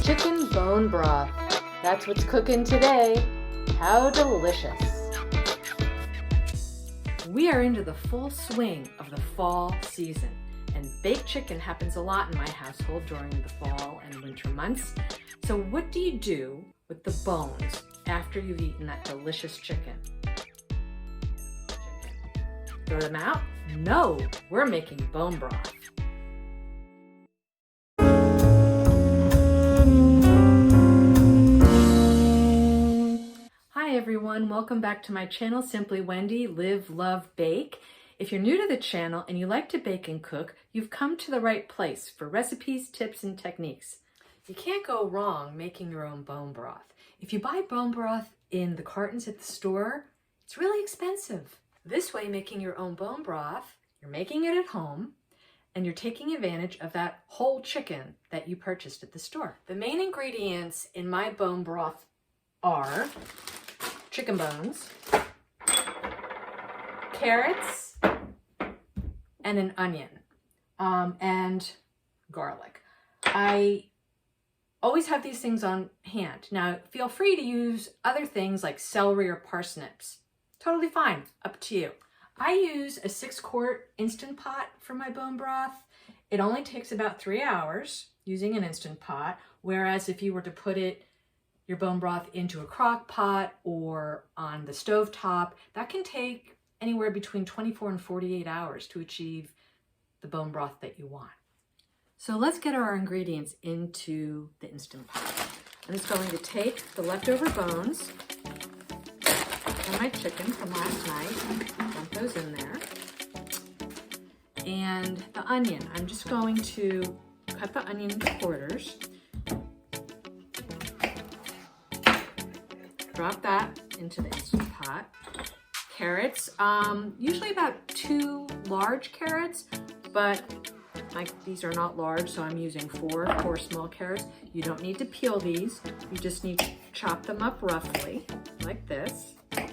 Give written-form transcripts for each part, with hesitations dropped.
Chicken bone broth. That's what's cooking today. How delicious. We are into the full swing of the fall season, and baked chicken happens a lot in my household during the fall and winter months. So what do you do with the bones after you've eaten that delicious chicken? Throw them out? No, we're making bone broth. Hi everyone, welcome back to my channel, Simply Wendy, Live, Love, Bake. If you're new to the channel and you like to bake and cook, you've come to the right place for recipes, tips, and techniques. You can't go wrong making your own bone broth. If you buy bone broth in the cartons at the store, it's really expensive. This way, making your own bone broth, you're making it at home, and you're taking advantage of that whole chicken that you purchased at the store. The main ingredients in my bone broth are chicken bones, carrots, and an onion, and garlic. I always have these things on hand. Now, feel free to use other things like celery or parsnips. Totally fine, up to you. I use a 6-quart Instant Pot for my bone broth. It only takes about 3 hours using an Instant Pot, whereas if you were to put your bone broth into a crock pot or on the stove top, that can take anywhere between 24 and 48 hours to achieve the bone broth that you want. So let's get our ingredients into the Instant Pot. I'm just going to take the leftover bones and my chicken from last night, dump those in there. And the onion, I'm just going to cut the onion into quarters. Drop that into the Instant Pot. Carrots, usually about 2 large carrots, but these are not large, so I'm using 4 small carrots. You don't need to peel these. You just need to chop them up roughly, like this. There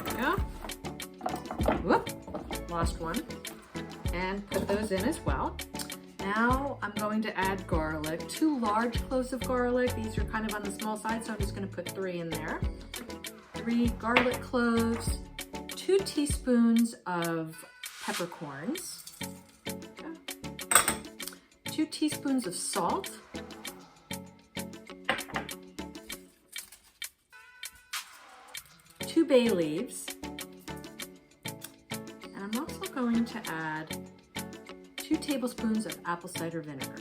we go. Whoop, lost one. And put those in as well. Now I'm going to add garlic, 2 large cloves of garlic. These are kind of on the small side, so I'm just going to put 3 in there. 3 garlic cloves, 2 teaspoons of peppercorns, 2 teaspoons of salt, 2 bay leaves, and I'm also going to add 2 tablespoons of apple cider vinegar.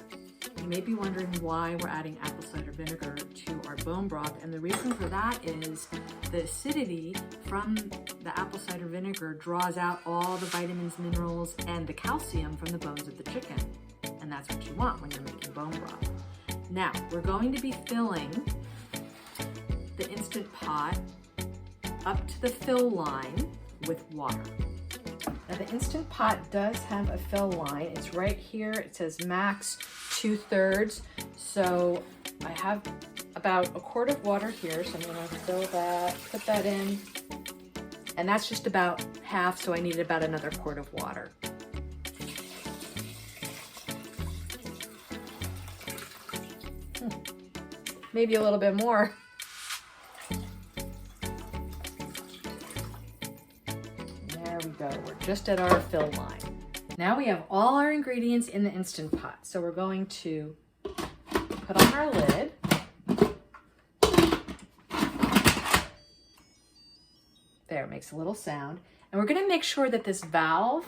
You may be wondering why we're adding apple cider vinegar to our bone broth, and the reason for that is the acidity from the apple cider vinegar draws out all the vitamins, minerals, and the calcium from the bones of the chicken, and that's what you want when you're making bone broth. Now, we're going to be filling the Instant Pot up to the fill line with water. Now the Instant Pot does have a fill line. It's right here. It says max 2/3. So I have about a quart of water here. So I'm going to fill that, put that in. And that's just about half, so I need about another quart of water. Maybe a little bit more. We're just at our fill line. Now we have all our ingredients in the Instant Pot. So we're going to put on our lid. There, it makes a little sound. And we're going to make sure that this valve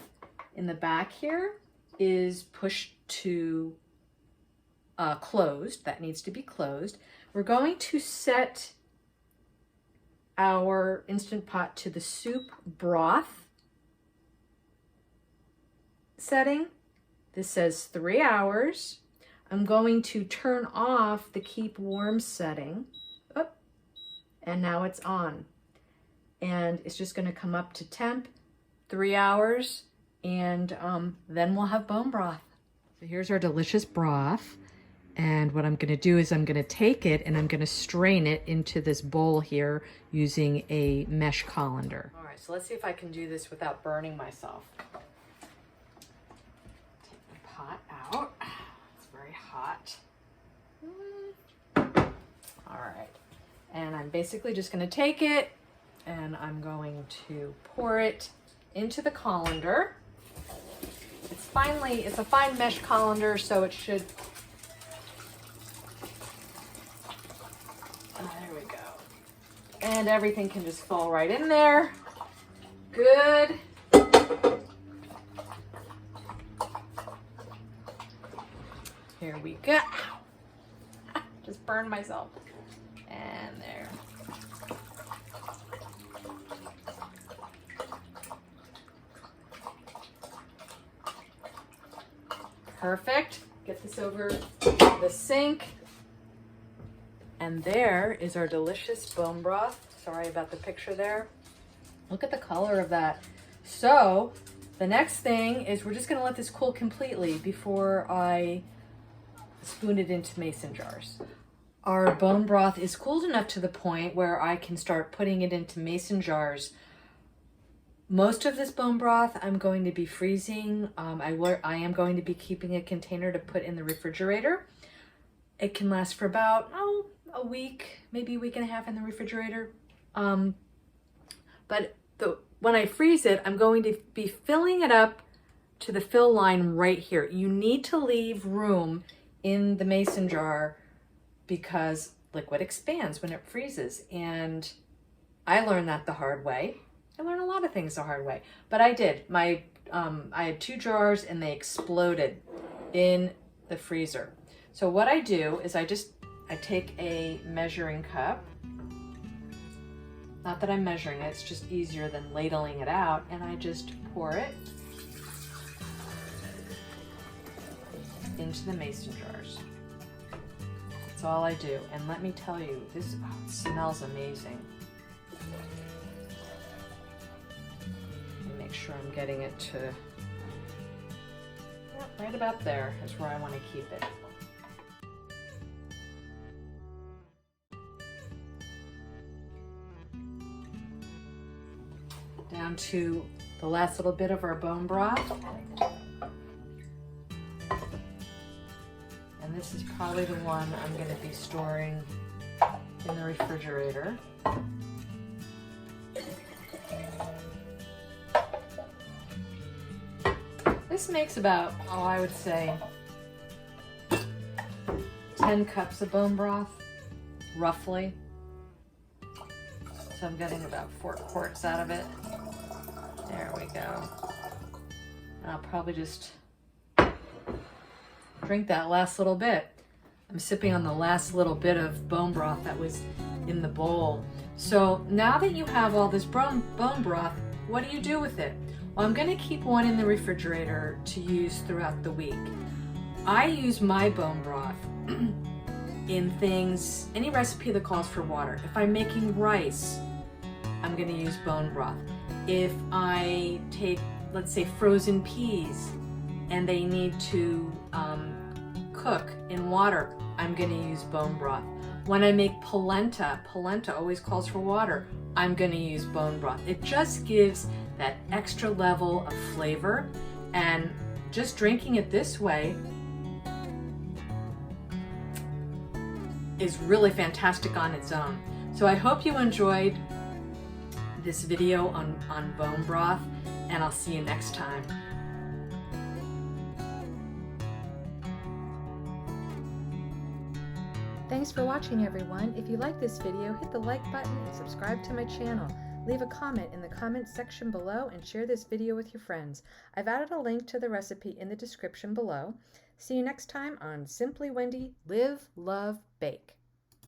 in the back here is pushed to closed. That needs to be closed. We're going to set our Instant Pot to the soup broth setting. This says 3 hours. I'm going to turn off the keep warm setting. Oh, and now it's on. And it's just going to come up to temp, 3 hours, and then we'll have bone broth. So here's our delicious broth. And what I'm going to do is I'm going to take it and I'm going to strain it into this bowl here using a mesh colander. All right, so let's see if I can do this without burning myself. pot out. It's very hot. All right. And I'm basically just going to take it and I'm going to pour it into the colander. It's a fine mesh colander, so it should. Oh, there we go. And everything can just fall right in there. Good. Here we go. Just burned myself. And there. Perfect. Get this over the sink. And there is our delicious bone broth. Sorry about the picture there. Look at the color of that. So the next thing is we're just going to let this cool completely before I spoon it into mason jars. Our bone broth is cooled enough to the point where I can start putting it into mason jars. Most of this bone broth I'm going to be freezing. I am going to be keeping a container to put in the refrigerator. It can last for about a week, maybe a week and a half in the refrigerator. But when I freeze it, I'm going to be filling it up to the fill line right here. You need to leave room in the mason jar because liquid expands when it freezes. And I learned that the hard way. I learned a lot of things the hard way, but I did. I had 2 jars and they exploded in the freezer. So what I do is I take a measuring cup. Not that I'm measuring it, it's just easier than ladling it out, and I just pour it into the mason jars. That's all I do. And let me tell you, this smells amazing. Make sure I'm getting it to right about there is where I want to keep it. Down to the last little bit of our bone broth. And this is probably the one I'm going to be storing in the refrigerator. This makes about, I would say 10 cups of bone broth, roughly. So I'm getting about 4 quarts out of it. There we go. And I'll probably just drink that last little bit. I'm sipping on the last little bit of bone broth that was in the bowl. So now that you have all this bone broth, what do you do with it? Well, I'm going to keep one in the refrigerator to use throughout the week. I use my bone broth in things, any recipe that calls for water. If I'm making rice, I'm going to use bone broth. If I take, let's say, frozen peas and they need to cook in water, I'm going to use bone broth. When I make polenta always calls for water, I'm going to use bone broth. It just gives that extra level of flavor, and just drinking it this way is really fantastic on its own. So I hope you enjoyed this video on bone broth, and I'll see you next time. Thanks for watching, everyone. If you like this video, hit the like button and subscribe to my channel. Leave a comment in the comments section below and share this video with your friends. I've added a link to the recipe in the description below. See you next time on Simply Wendy Live, Love, Bake.